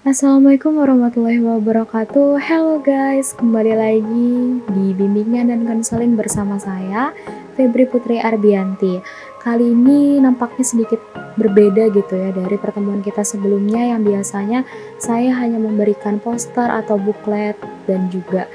Assalamualaikum warahmatullahi wabarakatuh. Hello guys, kembali lagi di bimbingan dan konseling bersama saya, Febri Putri Arbianti. Kali ini nampaknya sedikit berbeda gitu ya dari pertemuan kita sebelumnya yang biasanya saya hanya memberikan poster atau buklet dan juga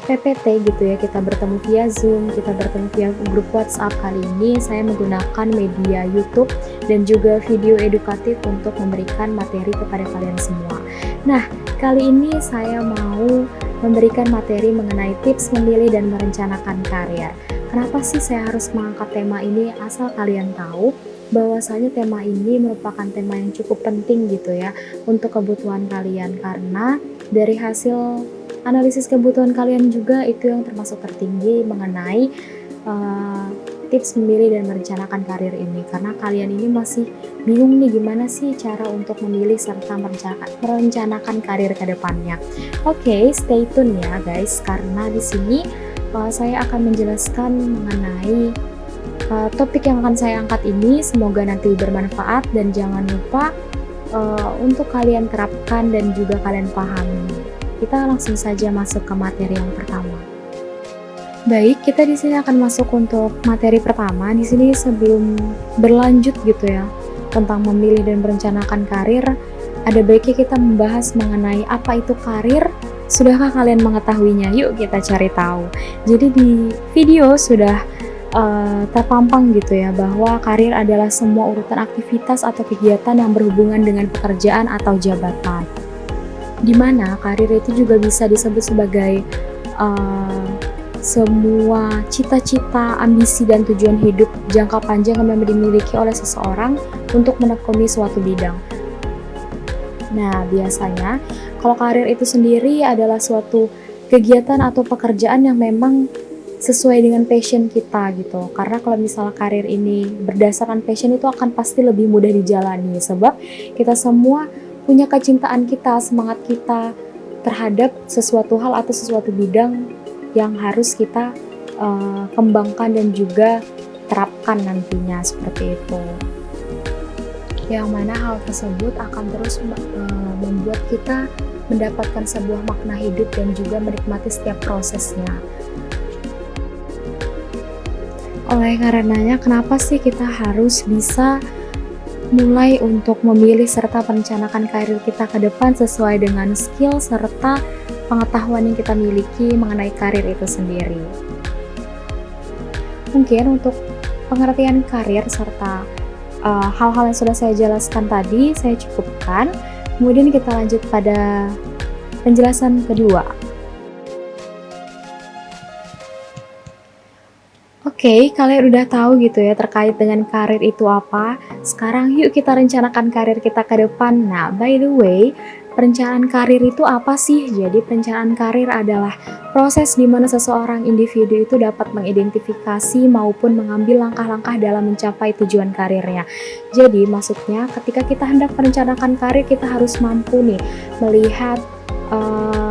PPT gitu ya, kita bertemu via Zoom, kita bertemu via grup WhatsApp. Kali ini saya menggunakan media YouTube dan juga video edukatif untuk memberikan materi kepada kalian semua. Nah, kali ini saya mau memberikan materi mengenai tips memilih dan merencanakan karir. Kenapa sih saya harus mengangkat tema ini? Asal kalian tahu bahwasanya tema ini merupakan tema yang cukup penting gitu ya untuk kebutuhan kalian, karena dari hasil analisis kebutuhan kalian juga itu yang termasuk tertinggi mengenai tips memilih dan merencanakan karir ini, karena kalian ini masih bingung nih gimana sih cara untuk memilih serta merencanakan karir ke depannya. Oke, stay tune ya guys, karena di sini saya akan menjelaskan mengenai topik yang akan saya angkat ini. Semoga nanti bermanfaat dan jangan lupa untuk kalian terapkan dan juga kalian pahami. Kita langsung saja masuk ke materi yang pertama. Baik, kita di sini akan masuk untuk materi pertama. Di sini sebelum berlanjut gitu ya tentang memilih dan merencanakan karir, ada baiknya kita membahas mengenai apa itu karir. Sudahkah kalian mengetahuinya? Yuk kita cari tahu. Jadi di video sudah terpampang gitu ya bahwa karir adalah semua urutan aktivitas atau kegiatan yang berhubungan dengan pekerjaan atau jabatan, di mana karir itu juga bisa disebut sebagai semua cita-cita, ambisi, dan tujuan hidup jangka panjang yang memang dimiliki oleh seseorang untuk menekuni suatu bidang. Nah, biasanya kalau karir itu sendiri adalah suatu kegiatan atau pekerjaan yang memang sesuai dengan passion kita gitu. Karena kalau misalnya karir ini berdasarkan passion, itu akan pasti lebih mudah dijalani, sebab kita semua punya kecintaan kita, semangat kita terhadap sesuatu hal atau sesuatu bidang yang harus kita kembangkan dan juga terapkan nantinya, seperti itu. Yang mana hal tersebut akan terus membuat kita mendapatkan sebuah makna hidup dan juga menikmati setiap prosesnya. Oleh karenanya, kenapa sih kita harus bisa mulai untuk memilih serta merencanakan karir kita ke depan sesuai dengan skill serta pengetahuan yang kita miliki mengenai karir itu sendiri. Mungkin untuk pengertian karir serta hal-hal yang sudah saya jelaskan tadi saya cukupkan. Kemudian kita lanjut pada penjelasan kedua. Oke, kalian udah tahu gitu ya terkait dengan karir itu apa. Sekarang yuk kita rencanakan karir kita ke depan. Nah, by the way, perencanaan karir itu apa sih? Jadi perencanaan karir adalah proses di mana seseorang individu itu dapat mengidentifikasi maupun mengambil langkah-langkah dalam mencapai tujuan karirnya. Jadi maksudnya ketika kita hendak merencanakan karir, kita harus mampu nih melihat,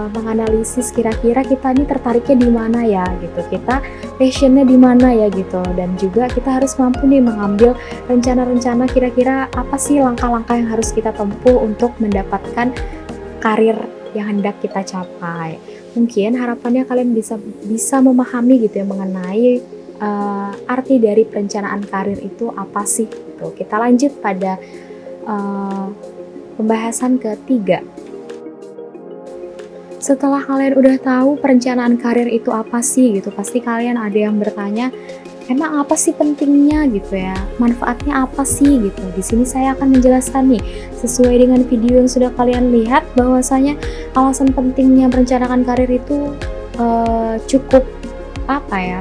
menganalisis kira-kira kita ini tertariknya di mana ya gitu, kita passionnya di mana ya gitu, dan juga kita harus mampu nih mengambil rencana-rencana kira-kira apa sih langkah-langkah yang harus kita tempuh untuk mendapatkan karir yang hendak kita capai. Mungkin harapannya kalian bisa memahami gitu ya mengenai arti dari perencanaan karir itu apa sih gitu. Kita lanjut pada pembahasan ketiga. Setelah kalian udah tahu perencanaan karir itu apa sih gitu, pasti kalian ada yang bertanya, emang apa sih pentingnya gitu ya? Manfaatnya apa sih gitu? Di sini saya akan menjelaskan nih, sesuai dengan video yang sudah kalian lihat, bahwasanya alasan pentingnya merencanakan karir itu cukup apa ya?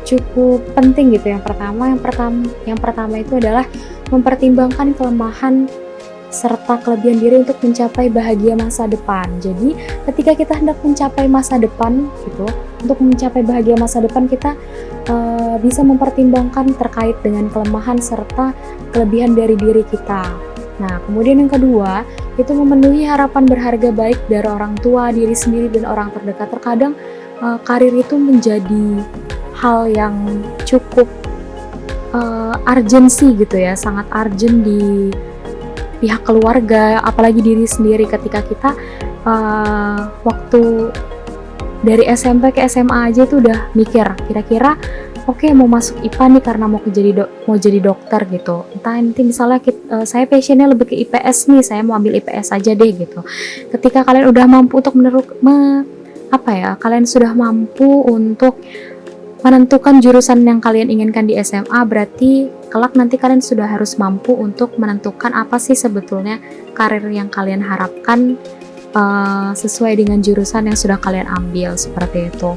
Cukup penting gitu. Yang pertama itu adalah mempertimbangkan kelemahan serta kelebihan diri untuk mencapai bahagia masa depan. Jadi ketika kita hendak mencapai masa depan gitu, untuk mencapai bahagia masa depan kita bisa mempertimbangkan terkait dengan kelemahan serta kelebihan dari diri kita. Nah, kemudian yang kedua itu memenuhi harapan berharga baik dari orang tua, diri sendiri, dan orang terdekat. Terkadang karir itu menjadi hal yang cukup urgency gitu ya, sangat urgent pihak keluarga, apalagi diri sendiri ketika kita waktu dari SMP ke SMA aja itu udah mikir kira-kira oke, mau masuk IPA nih karena mau jadi dokter gitu. Entah nanti misalnya saya passionnya lebih ke IPS nih, saya mau ambil IPS aja deh gitu. Ketika kalian udah mampu untuk kalian sudah mampu untuk menentukan jurusan yang kalian inginkan di SMA, berarti kelak nanti kalian sudah harus mampu untuk menentukan apa sih sebetulnya karir yang kalian harapkan sesuai dengan jurusan yang sudah kalian ambil, seperti itu.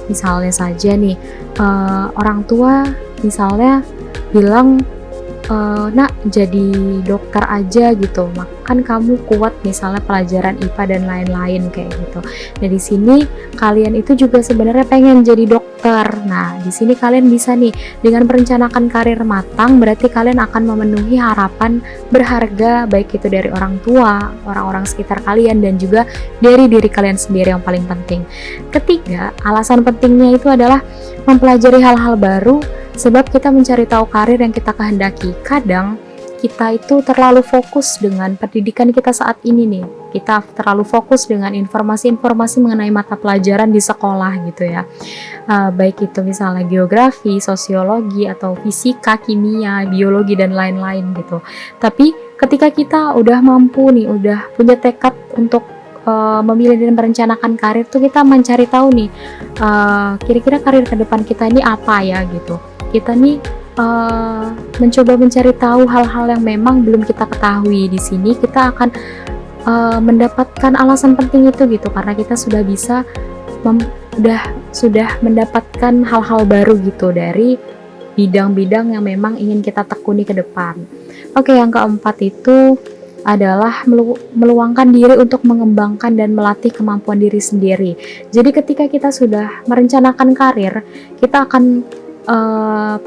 Misalnya saja nih, orang tua misalnya bilang, nak jadi dokter aja gitu, kan kamu kuat misalnya pelajaran IPA dan lain-lain kayak gitu. Nah di sini kalian itu juga sebenarnya pengen jadi dokter. Nah di sini kalian bisa nih dengan merencanakan karir matang, berarti kalian akan memenuhi harapan berharga baik itu dari orang tua, orang-orang sekitar kalian, dan juga dari diri kalian sendiri yang paling penting. Ketiga, alasan pentingnya itu adalah mempelajari hal-hal baru. Sebab kita mencari tahu karir yang kita kehendaki. Kadang kita itu terlalu fokus dengan pendidikan kita saat ini nih. Kita terlalu fokus dengan informasi-informasi mengenai mata pelajaran di sekolah gitu ya. Baik itu misalnya geografi, sosiologi, atau fisika, kimia, biologi, dan lain-lain gitu. Tapi ketika kita udah mampu nih, udah punya tekad untuk memilih dan merencanakan karir tuh, kita mencari tahu nih kira-kira karir ke depan kita ini apa ya gitu. Kita nih mencoba mencari tahu hal-hal yang memang belum kita ketahui. Di sini kita akan mendapatkan alasan penting itu gitu, karena kita sudah bisa sudah mendapatkan hal-hal baru gitu dari bidang-bidang yang memang ingin kita tekuni ke depan. Oke, yang keempat itu adalah meluangkan diri untuk mengembangkan dan melatih kemampuan diri sendiri. Jadi ketika kita sudah merencanakan karir, kita akan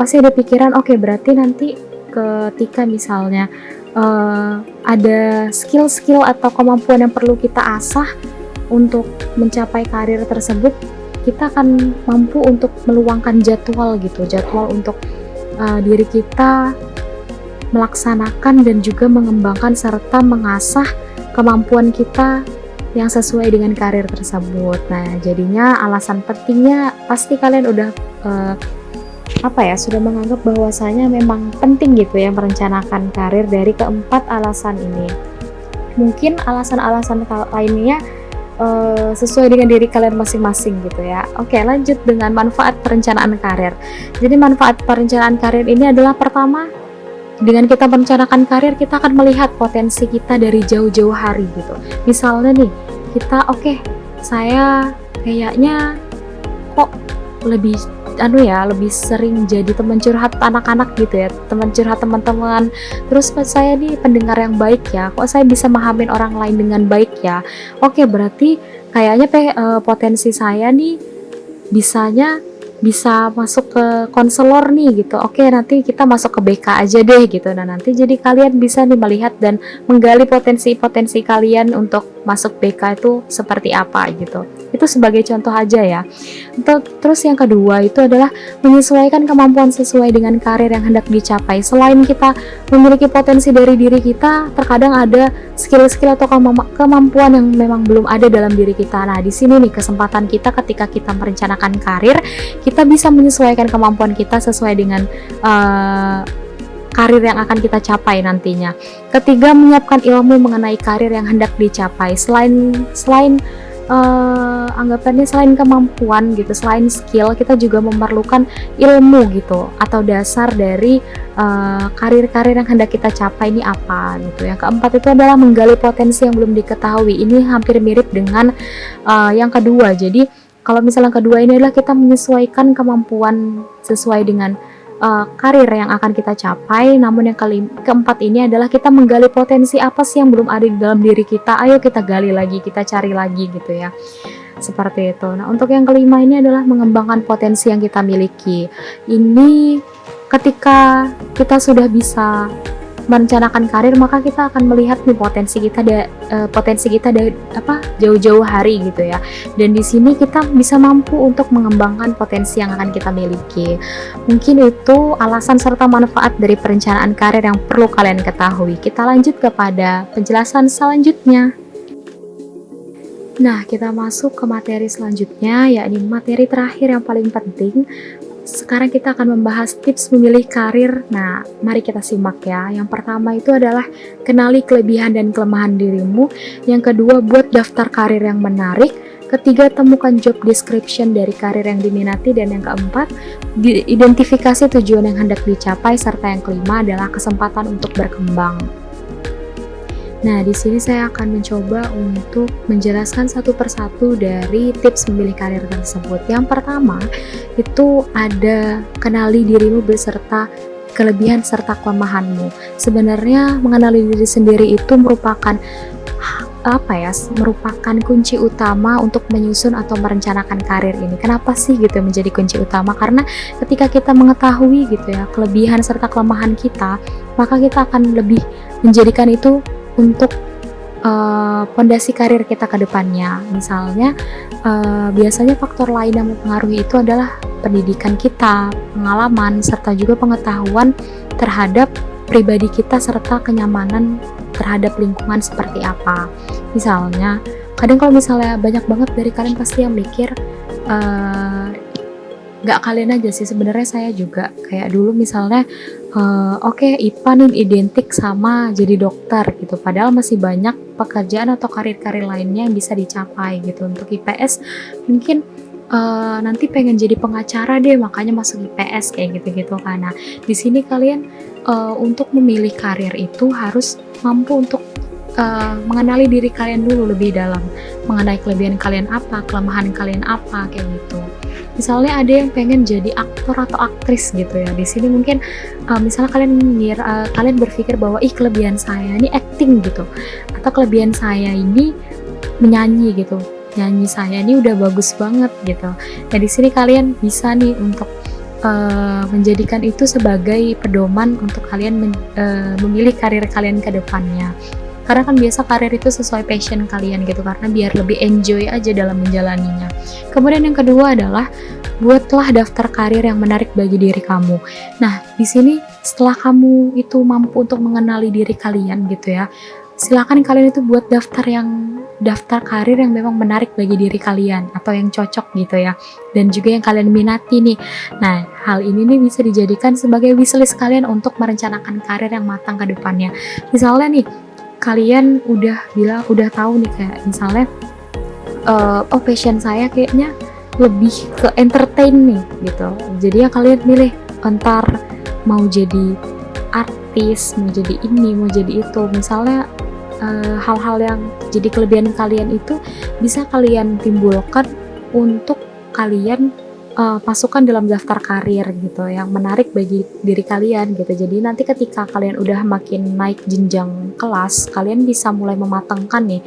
pasti ada pikiran, oke, berarti nanti ketika misalnya ada skill-skill atau kemampuan yang perlu kita asah untuk mencapai karir tersebut, kita akan mampu untuk meluangkan jadwal untuk diri kita melaksanakan dan juga mengembangkan serta mengasah kemampuan kita yang sesuai dengan karir tersebut. Nah, jadinya alasan pentingnya pasti kalian udah sudah menganggap bahwasanya memang penting gitu ya merencanakan karir dari keempat alasan ini. Mungkin alasan-alasan lainnya sesuai dengan diri kalian masing-masing gitu ya. Oke, lanjut dengan manfaat perencanaan karir. Jadi manfaat perencanaan karir ini adalah, pertama, dengan kita merencanakan karir, kita akan melihat potensi kita dari jauh-jauh hari gitu. Misalnya nih, kita saya kayaknya kok lebih sering jadi teman curhat anak-anak gitu ya, teman curhat teman-teman. Terus saya nih pendengar yang baik ya, kok saya bisa memahamin orang lain dengan baik ya. Oke, berarti kayaknya potensi saya nih bisa masuk ke konselor nih gitu. Oke, nanti kita masuk ke BK aja deh gitu. Nah, nanti jadi kalian bisa nih melihat dan menggali potensi-potensi kalian untuk masuk BK itu seperti apa gitu. Itu sebagai contoh aja ya. Terus yang kedua itu adalah menyesuaikan kemampuan sesuai dengan karir yang hendak dicapai. Selain kita memiliki potensi dari diri kita, terkadang ada skill-skill atau kemampuan yang memang belum ada dalam diri kita. Nah, di sini nih kesempatan kita ketika kita merencanakan karir, kita bisa menyesuaikan kemampuan kita sesuai dengan karir yang akan kita capai nantinya. Ketiga, menyiapkan ilmu mengenai karir yang hendak dicapai. Selain anggapannya selain kemampuan gitu, selain skill, kita juga memerlukan ilmu gitu atau dasar dari karir-karir yang hendak kita capai ini apa gitu. Yang keempat itu adalah menggali potensi yang belum diketahui. Ini hampir mirip dengan yang kedua. Jadi kalau misalnya kedua ini adalah kita menyesuaikan kemampuan sesuai dengan karir yang akan kita capai. Namun yang keempat ini adalah kita menggali potensi apa sih yang belum ada di dalam diri kita. Ayo kita gali lagi, kita cari lagi gitu ya. Seperti itu. Nah, untuk yang kelima ini adalah mengembangkan potensi yang kita miliki. Ini ketika kita sudah bisa merencanakan karir, maka kita akan melihat nih potensi kita dari jauh-jauh hari gitu ya. Dan di sini kita bisa mampu untuk mengembangkan potensi yang akan kita miliki. Mungkin itu alasan serta manfaat dari perencanaan karir yang perlu kalian ketahui. Kita lanjut kepada penjelasan selanjutnya. Nah, kita masuk ke materi selanjutnya, yakni materi terakhir yang paling penting. Sekarang kita akan membahas tips memilih karir. Nah, mari kita simak ya. Yang pertama itu adalah kenali kelebihan dan kelemahan dirimu. Yang kedua, buat daftar karir yang menarik. Ketiga, temukan job description dari karir yang diminati. Dan yang keempat, identifikasi tujuan yang hendak dicapai. Serta yang kelima adalah kesempatan untuk berkembang. Nah, di sini saya akan mencoba untuk menjelaskan satu persatu dari tips memilih karir tersebut. Yang pertama, itu ada kenali dirimu beserta kelebihan serta kelemahanmu. Sebenarnya mengenali diri sendiri itu merupakan merupakan kunci utama untuk menyusun atau merencanakan karir ini. Kenapa sih gitu menjadi kunci utama? Karena ketika kita mengetahui gitu ya kelebihan serta kelemahan kita, maka kita akan lebih menjadikan itu untuk pondasi karir kita ke depannya. Misalnya biasanya faktor lain yang mempengaruhi itu adalah pendidikan kita, pengalaman, serta juga pengetahuan terhadap pribadi kita serta kenyamanan terhadap lingkungan seperti apa. Misalnya, kadang kalau misalnya banyak banget dari kalian pasti yang mikir gak kalian aja sih, sebenarnya saya juga kayak dulu misalnya oke, IPA nih identik sama jadi dokter gitu, padahal masih banyak pekerjaan atau karir-karir lainnya yang bisa dicapai gitu. Untuk IPS mungkin nanti pengen jadi pengacara deh, makanya masuk IPS kayak gitu-gitu kan. Nah, di sini kalian untuk memilih karir itu harus mampu untuk mengenali diri kalian dulu lebih dalam, mengenai kelebihan kalian apa, kelemahan kalian apa kayak gitu. Misalnya ada yang pengen jadi aktor atau aktris gitu ya. Di sini mungkin misalnya kalian berpikir bahwa kelebihan saya ini acting gitu, atau kelebihan saya ini menyanyi gitu. Nyanyi saya ini udah bagus banget gitu. Nah, di sini kalian bisa nih untuk menjadikan itu sebagai pedoman untuk kalian memilih karir kalian ke depannya. Karena kan biasa karir itu sesuai passion kalian gitu, karena biar lebih enjoy aja dalam menjalaninya. Kemudian yang kedua adalah buatlah daftar karir yang menarik bagi diri kamu. Nah, di sini setelah kamu itu mampu untuk mengenali diri kalian gitu ya, silakan kalian itu buat daftar karir yang memang menarik bagi diri kalian atau yang cocok gitu ya, dan juga yang kalian minati nih. Nah, hal ini nih bisa dijadikan sebagai wishlist kalian untuk merencanakan karir yang matang ke depannya. Misalnya nih, kalian udah tahu nih kayak misalnya passion saya kayaknya lebih ke entertain nih gitu. Jadi ya kalian milih entar mau jadi artis, mau jadi ini, mau jadi itu. Misalnya hal-hal yang jadi kelebihan kalian itu bisa kalian timbulkan untuk kalian masukkan dalam daftar karir gitu yang menarik bagi diri kalian gitu. Jadi nanti ketika kalian udah makin naik jenjang kelas, kalian bisa mulai mematangkan nih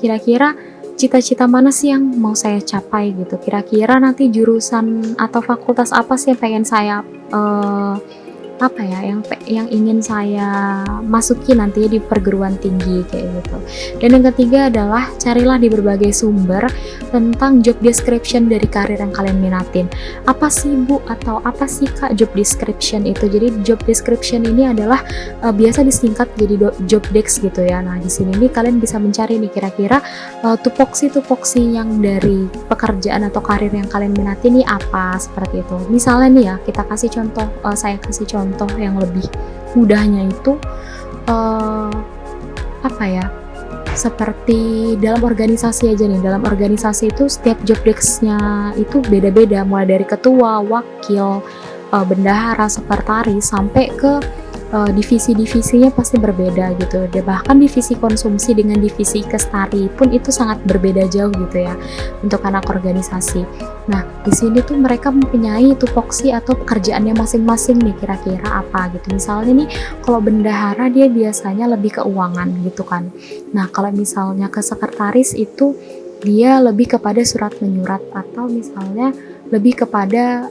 kira-kira cita-cita mana sih yang mau saya capai gitu. Kira-kira nanti jurusan atau fakultas apa sih yang pengen saya yang ingin saya masuki nantinya di perguruan tinggi kayak gitu. Dan yang ketiga adalah carilah di berbagai sumber tentang job description dari karir yang kalian minatin. Apa sih Bu atau apa sih Kak job description itu? Jadi job description ini adalah biasa disingkat jadi job desk gitu ya. Nah, di sini nih kalian bisa mencari nih kira-kira tupoksi yang dari pekerjaan atau karir yang kalian minati nih apa, seperti itu. Misalnya nih ya, saya kasih contoh yang lebih mudahnya itu seperti dalam organisasi aja nih. Dalam organisasi itu setiap job desk-nya itu beda-beda, mulai dari ketua, wakil, bendahara, sekretaris sampai ke divisi-divisinya pasti berbeda gitu. Dan bahkan divisi konsumsi dengan divisi kestari pun itu sangat berbeda jauh gitu ya untuk anak organisasi. Nah, di sini tuh mereka mempunyai tupoksi atau pekerjaannya masing-masing nih, kira-kira apa gitu. Misalnya nih, kalau bendahara dia biasanya lebih keuangan gitu kan. Nah, kalau misalnya ke sekretaris itu dia lebih kepada surat menyurat, atau misalnya lebih kepada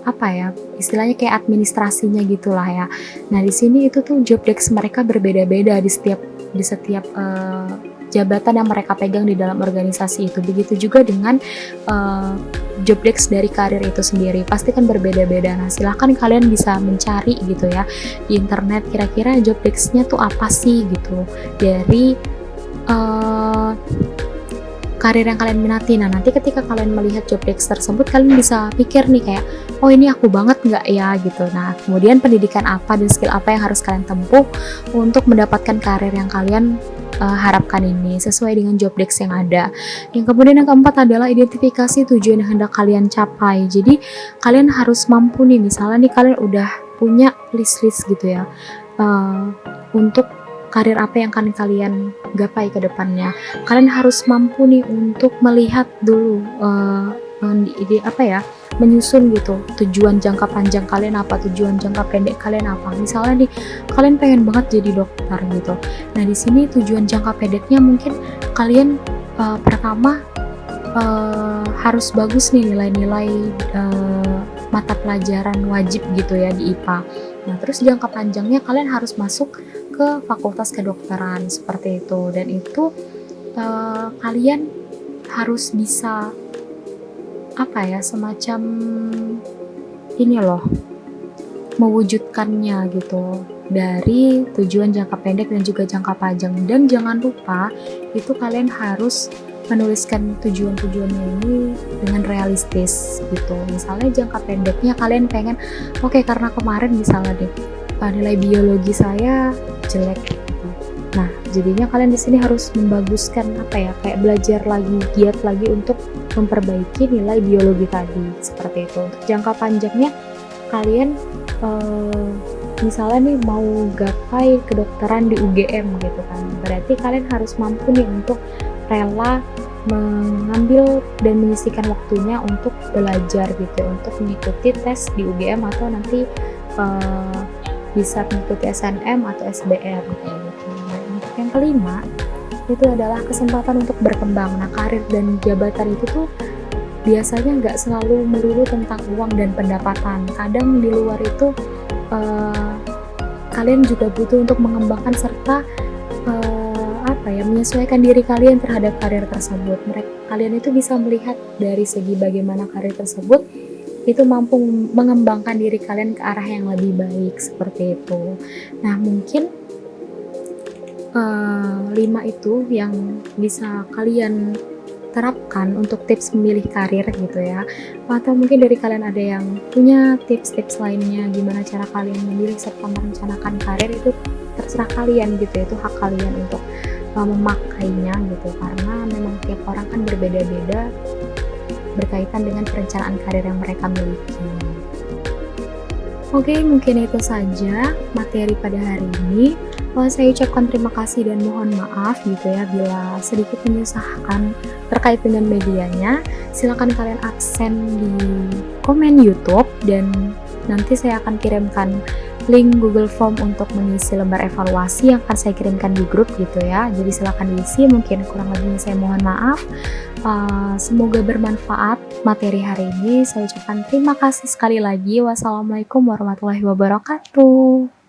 apa ya, istilahnya kayak administrasinya gitulah ya. Nah di sini itu tuh job desk mereka berbeda-beda di setiap jabatan yang mereka pegang di dalam organisasi itu. Begitu juga dengan job desk dari karir itu sendiri, pasti kan berbeda-beda. Nah silahkan kalian bisa mencari gitu ya di internet, kira-kira job desk-nya tuh apa sih gitu dari karir yang kalian minati. Nah nanti ketika kalian melihat job desk tersebut, kalian bisa pikir nih kayak, oh ini aku banget nggak ya gitu. Nah kemudian pendidikan apa dan skill apa yang harus kalian tempuh untuk mendapatkan karir yang kalian harapkan ini sesuai dengan job desk yang ada. Yang kemudian yang keempat adalah identifikasi tujuan yang hendak kalian capai. Jadi kalian harus mampu nih, misalnya nih kalian udah punya list-list gitu ya untuk karir apa yang akan kalian gapai ke depannya. Kalian harus mampu nih untuk melihat dulu menyusun gitu tujuan jangka panjang kalian apa, tujuan jangka pendek kalian apa. Misalnya nih kalian pengen banget jadi dokter gitu. Nah di sini tujuan jangka pendeknya mungkin kalian pertama harus bagus nih nilai-nilai mata pelajaran wajib gitu ya di IPA. Nah terus jangka panjangnya kalian harus masuk ke fakultas kedokteran seperti itu, dan itu kalian harus bisa semacam ini loh, mewujudkannya gitu dari tujuan jangka pendek dan juga jangka panjang. Dan jangan lupa itu kalian harus menuliskan tujuan-tujuannya ini dengan realistis gitu. Misalnya jangka pendeknya kalian pengen, oke, karena kemarin misalnya deh nilai biologi saya jelek gitu. Nah jadinya kalian di sini harus membaguskan kayak belajar lagi, giat lagi untuk memperbaiki nilai biologi tadi seperti itu. Untuk jangka panjangnya kalian misalnya nih mau gapai kedokteran di UGM gitu kan, berarti kalian harus mampu nih untuk rela mengambil dan menyisihkan waktunya untuk belajar gitu, untuk mengikuti tes di UGM atau nanti bisa mengikuti SNM atau SBM kayak gitu. Nah, untuk yang kelima itu adalah kesempatan untuk berkembang. Nah karir dan jabatan itu tuh biasanya nggak selalu melulu tentang uang dan pendapatan. Kadang di luar itu kalian juga butuh untuk mengembangkan serta menyesuaikan diri kalian terhadap karir tersebut. Kalian itu bisa melihat dari segi bagaimana karir tersebut itu mampu mengembangkan diri kalian ke arah yang lebih baik seperti itu. Nah mungkin 5 itu yang bisa kalian terapkan untuk tips memilih karir gitu ya. Atau mungkin dari kalian ada yang punya tips-tips lainnya gimana cara kalian memilih serta merencanakan karir, itu terserah kalian gitu ya, itu hak kalian untuk memakainya gitu, karena memang tiap orang kan berbeda-beda berkaitan dengan perencanaan karir yang mereka miliki. Oke, mungkin itu saja materi pada hari ini. Saya ucapkan terima kasih dan mohon maaf gitu ya bila sedikit menyusahkan terkait dengan medianya. Silakan kalian absen di komen YouTube dan nanti saya akan kirimkan link Google Form untuk mengisi lembar evaluasi yang akan saya kirimkan di grup gitu ya. Jadi silakan diisi, mungkin kurang lebihnya saya mohon maaf. Semoga bermanfaat materi hari ini. Saya ucapkan terima kasih sekali lagi. Wassalamualaikum warahmatullahi wabarakatuh.